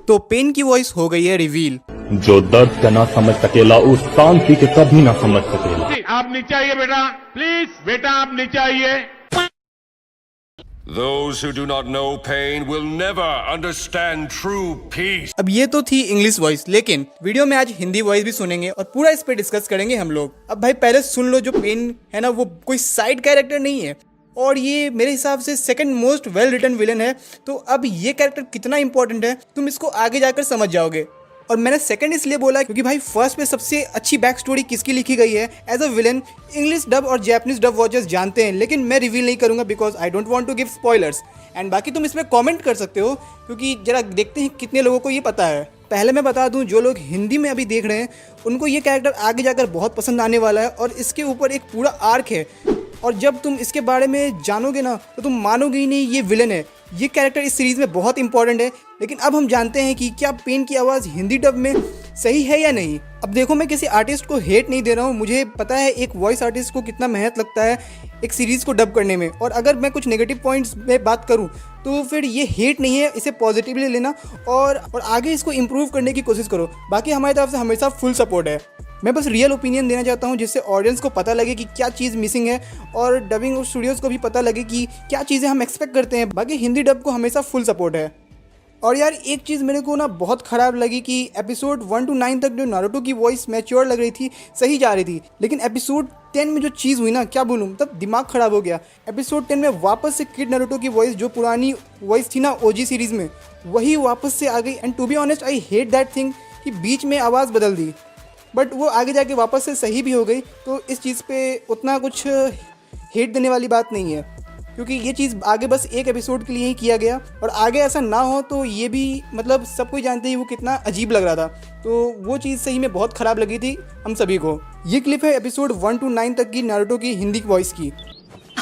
तो पेन की वॉइस हो गई है रिवील। जो दर्द का ना समझ सकेला उस शांति के कभी ना समझ सकेला। आप नीचे आइए बेटा, प्लीज बेटा आप नीचे आइए। Those who do not know pain will never understand true peace. अब ये तो थी इंग्लिश वॉइस, लेकिन वीडियो में आज हिंदी वॉइस भी सुनेंगे और पूरा इस पे डिस्कस करेंगे हम लोग। अब भाई पहले सुन लो, जो पेन है ना वो कोई साइड कैरेक्टर नहीं है और ये मेरे हिसाब से second most well written villain है। तो अब ये कैरेक्टर कितना इंपॉर्टेंट है तुम इसको आगे जाकर समझ जाओगे। और मैंने सेकंड इसलिए बोला क्योंकि भाई फर्स्ट पे सबसे अच्छी बैक स्टोरी किसकी लिखी गई है as a villain English dub और जैपनीज डब वॉचर्स जानते हैं, लेकिन मैं रिवील नहीं करूंगा because I don't want to give spoilers. And बाकी तुम इसमें कमेंट कर सकते हो क्योंकि जरा देखते हैं कितने लोगों को ये पता है। पहले मैं बता दूं, जो लोग हिंदी में अभी देख रहे हैं उनको ये कैरेक्टर आगे जाकर बहुत पसंद आने वाला है और इसके ऊपर एक पूरा आर्क है। और जब तुम इसके बारे में जानोगे ना तो तुम मानोगे ही नहीं ये विलन है। ये कैरेक्टर इस सीरीज़ में बहुत इंपॉर्टेंट है। लेकिन अब हम जानते हैं कि क्या पेन की आवाज़ हिंदी डब में सही है या नहीं। अब देखो, मैं किसी आर्टिस्ट को हेट नहीं दे रहा हूँ, मुझे पता है एक वॉइस आर्टिस्ट को कितना मेहनत लगता है एक सीरीज़ को डब करने में। और अगर मैं कुछ नेगेटिव पॉइंट्स में बात करूँ तो फिर ये हेट नहीं है, इसे पॉजिटिवली लेना और आगे इसको इम्प्रूव करने की कोशिश करो। बाकी हमारी तरफ से हमेशा फुल सपोर्ट है। मैं बस रियल ओपिनियन देना चाहता हूँ जिससे ऑडियंस को पता लगे कि क्या चीज़ मिसिंग है और डबिंग स्टूडियोज़ को भी पता लगे कि क्या चीज़ें हम एक्सपेक्ट करते हैं। बाकी हिंदी डब को हमेशा फुल सपोर्ट है। और यार एक चीज़ मेरे को ना बहुत ख़राब लगी कि एपिसोड 1 to 9 तक जो नारुतो की वॉइस मैच्योर लग रही थी, सही जा रही थी, लेकिन एपिसोड 10 में जो चीज़ हुई ना, क्या बोलूँ, तब दिमाग ख़राब हो गया। एपिसोड 10 में वापस से किड नारुतो की वॉइस, जो पुरानी वॉइस थी ना ओजी सीरीज़ में, वही वापस से आ गई। And to be honest I hate that thing कि बीच में आवाज़ बदल दी, बट वो आगे जाके वापस से सही भी हो गई। तो इस चीज़ पे उतना कुछ हेट देने वाली बात नहीं है क्योंकि ये चीज़ आगे बस एक एपिसोड के लिए ही किया गया और आगे ऐसा ना हो तो ये भी मतलब सब कोई जानते हैं वो कितना अजीब लग रहा था। तो वो चीज़ सही में बहुत ख़राब लगी थी हम सभी को। ये क्लिप है एपिसोड 1 to 9 तक की नारुतो की हिंदी वॉइस की।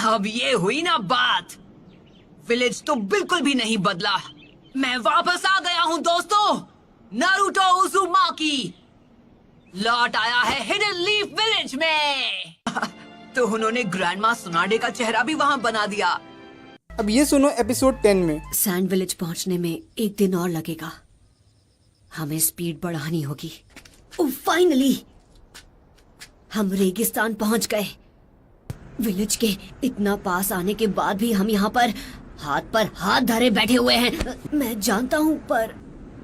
अब ये हुई ना बात, विलेज तो बिल्कुल भी नहीं बदला। मैं वापस आ गया हूँ दोस्तों, नारुतो उज़ुमाकी लौट आया है हिडन लीफ विलेज में। तो उन्होंने ग्रैंडमा सुनाडे का चेहरा भी वहाँ बना दिया। अब ये सुनो एपिसोड 10 में। सैंड विलेज पहुँचने में 1 दिन और लगेगा, हमें स्पीड बढ़ानी होगी। ओह फाइनली हम रेगिस्तान पहुँच गए। विलेज के इतना पास आने के बाद भी हम यहाँ पर हाथ धरे बैठे हुए हैं। मैं जानता हूँ पर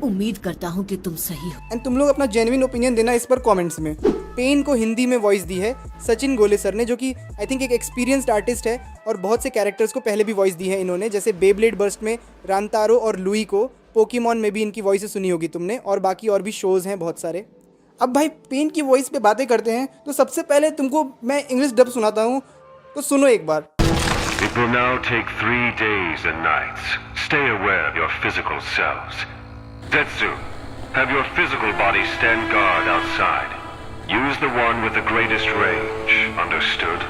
उम्मीद करता हूँ कि तुम सही हो। एंड तुम लोग अपना जेन्युइन ओपिनियन देना इस पर कमेंट्स में। पेन को हिंदी में वॉइस दी है सचिन गोले सर ने, जो कि आई थिंक एक एक्सपीरियंस्ड आर्टिस्ट है और बहुत से कैरेक्टर्स को पहले भी वॉइस दी है इन्होंने, जैसे बेब्लेड बर्स्ट में रानतारो और लुई को, पोकेमॉन में भी इनकी वॉइस सुनी होगी तुमने, और बाकी और भी शोज़ हैं बहुत सारे। अब भाई पेन की वॉइस पे बातें करते हैं तो सबसे पहले तुमको मैं इंग्लिश डब सुनाता हूँ, तो सुनो एक बार। It will now take 3 days and nights. Stay aware of your physical selves. Zetsu, have your physical body stand guard outside. Use the one with the greatest range. Understood?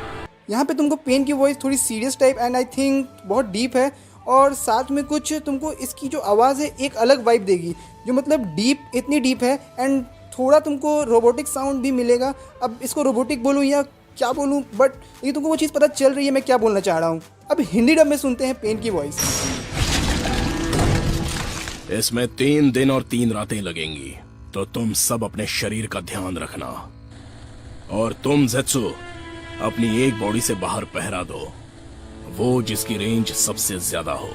यहाँ पे तुमको pen की voice थोड़ी serious type and I think बहुत deep है और साथ में कुछ तुमको इसकी जो आवाज़ है एक अलग वाइब देगी, जो मतलब डीप, इतनी डीप है एंड थोड़ा तुमको रोबोटिक साउंड भी मिलेगा। अब इसको रोबोटिक बोलूँ या क्या बोलूँ, बट ये तुमको वो चीज़ पता चल रही है मैं क्या बोलना चाह रहा हूँ। अब हिंदी डब में सुनते हैं पेन की वॉइस। इसमें 3 दिन और 3 रातें लगेंगी, तो तुम सब अपने शरीर का ध्यान रखना। और तुम ज़ेत्सु अपनी एक बॉडी से बाहर पहरा दो, वो जिसकी रेंज सबसे ज्यादा हो।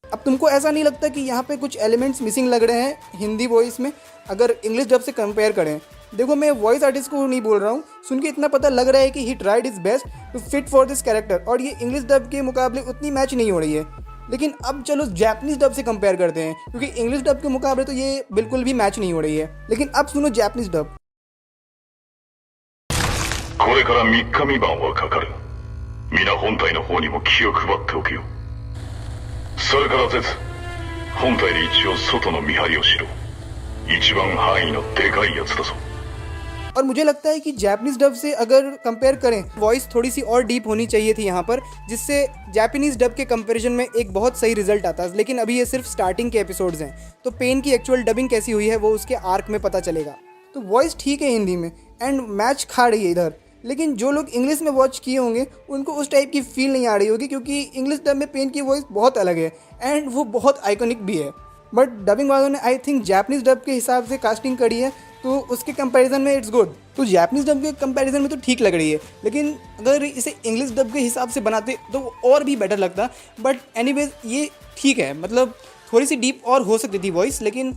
अब तुमको ऐसा नहीं लगता कि यहाँ पे कुछ एलिमेंट्स मिसिंग लग रहे हैं हिंदी वॉइस में अगर इंग्लिश डब से कंपेयर करें? देखो मैं वॉइस आर्टिस्ट को नहीं बोल रहा हूँ, सुन के इतना पता लग रहा है कि he tried his best to fit for this character और ये इंग्लिश डब के मुकाबले उतनी मैच नहीं हो रही है। लेकिन अब चलो जैपनीज डब से कंपेयर करते हैं क्योंकि इंग्लिश डब के मुकाबले तो ये बिल्कुल भी मैच नहीं हो रही है। लेकिन अब सुनो जैपनीज डब। これから3日3晩はかかる。皆本体の方にも気を配っておくよ。それから絶、本体で一応外の見張りをしろ。一番範囲のでかいやつだぞ。 और मुझे लगता है कि जैपनीज डब से अगर कंपेयर करें वॉइस थोड़ी सी और डीप होनी चाहिए थी यहाँ पर, जिससे जापानीज़ डब के कंपैरिजन में एक बहुत सही रिजल्ट आता है। लेकिन अभी ये सिर्फ स्टार्टिंग के एपिसोड्स हैं, तो पेन की एक्चुअल डबिंग कैसी हुई है वो उसके आर्क में पता चलेगा। तो वॉइस ठीक है हिंदी में एंड मैच खा रही है इधर, लेकिन जो लोग इंग्लिश में वॉच किए होंगे उनको उस टाइप की फील नहीं आ रही होगी क्योंकि इंग्लिश डब में पेन की वॉइस बहुत अलग है एंड वो बहुत आइकॉनिक भी है। बट डबिंग वालों ने आई थिंक जापानीज डब के हिसाब से कास्टिंग करी है, तो उसके कंपैरिजन में इट्स गुड। तो जापानीज डब के कंपैरिजन में तो ठीक लग रही है, लेकिन अगर इसे इंग्लिश डब के हिसाब से बनाते तो और भी बेटर लगता। बट एनीवेज ये ठीक है, मतलब थोड़ी सी डीप और हो सकती थी वॉइस, लेकिन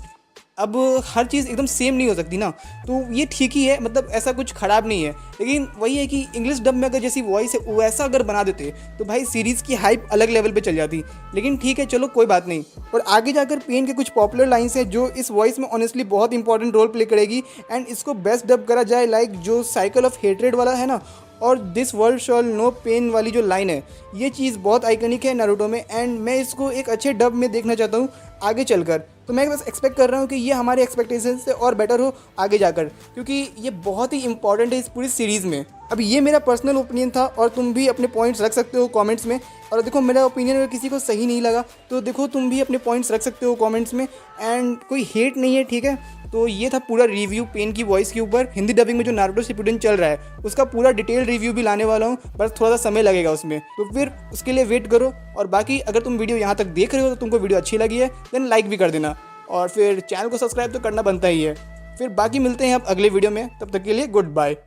अब हर चीज़ एकदम सेम नहीं हो सकती ना, तो ये ठीक ही है, मतलब ऐसा कुछ ख़राब नहीं है। लेकिन वही है कि इंग्लिश डब में अगर जैसी वॉइस है वैसा अगर बना देते तो भाई सीरीज़ की हाइप अलग लेवल पे चल जाती। लेकिन ठीक है, चलो कोई बात नहीं। और आगे जाकर पेन के कुछ पॉपुलर लाइन्स हैं जो इस वॉइस में ऑनेस्टली बहुत इंपॉर्टेंट रोल प्ले करेगी, एंड इसको बेस्ट डब करा जाए लाइक जो साइकिल ऑफ हेट्रेड वाला है ना, और this world shall know pain वाली जो लाइन है, ये चीज़ बहुत आइकनिक है नारुतो में, एंड मैं इसको एक अच्छे डब में देखना चाहता हूँ आगे चलकर। तो मैं बस एक्सपेक्ट कर रहा हूँ कि ये हमारे एक्सपेक्टेशन से और बेटर हो आगे जाकर, क्योंकि ये बहुत ही इंपॉर्टेंट है इस पूरी सीरीज़ में। अब ये मेरा पर्सनल ओपिनियन था, और तुम भी अपने पॉइंट्स रख सकते हो कमेंट्स में। और देखो, मेरा ओपिनियन अगर किसी को सही नहीं लगा तो देखो तुम भी अपने पॉइंट्स रख सकते हो कमेंट्स में, एंड कोई हेट नहीं है, ठीक है। तो ये था पूरा रिव्यू पेन की वॉइस के ऊपर। हिंदी डबिंग में जो नारुतो शिपुडेन चल रहा है उसका पूरा डिटेल रिव्यू भी लाने वाला हूँ, बस थोड़ा सा समय लगेगा उसमें, तो फिर उसके लिए वेट करो। और बाकी अगर तुम वीडियो यहाँ तक देख रहे हो तो तुमको वीडियो अच्छी लगी है देन लाइक भी कर देना, और फिर चैनल को सब्सक्राइब तो करना बनता ही है। फिर बाकी मिलते हैं अब अगले वीडियो में, तब तक के लिए गुड बाय।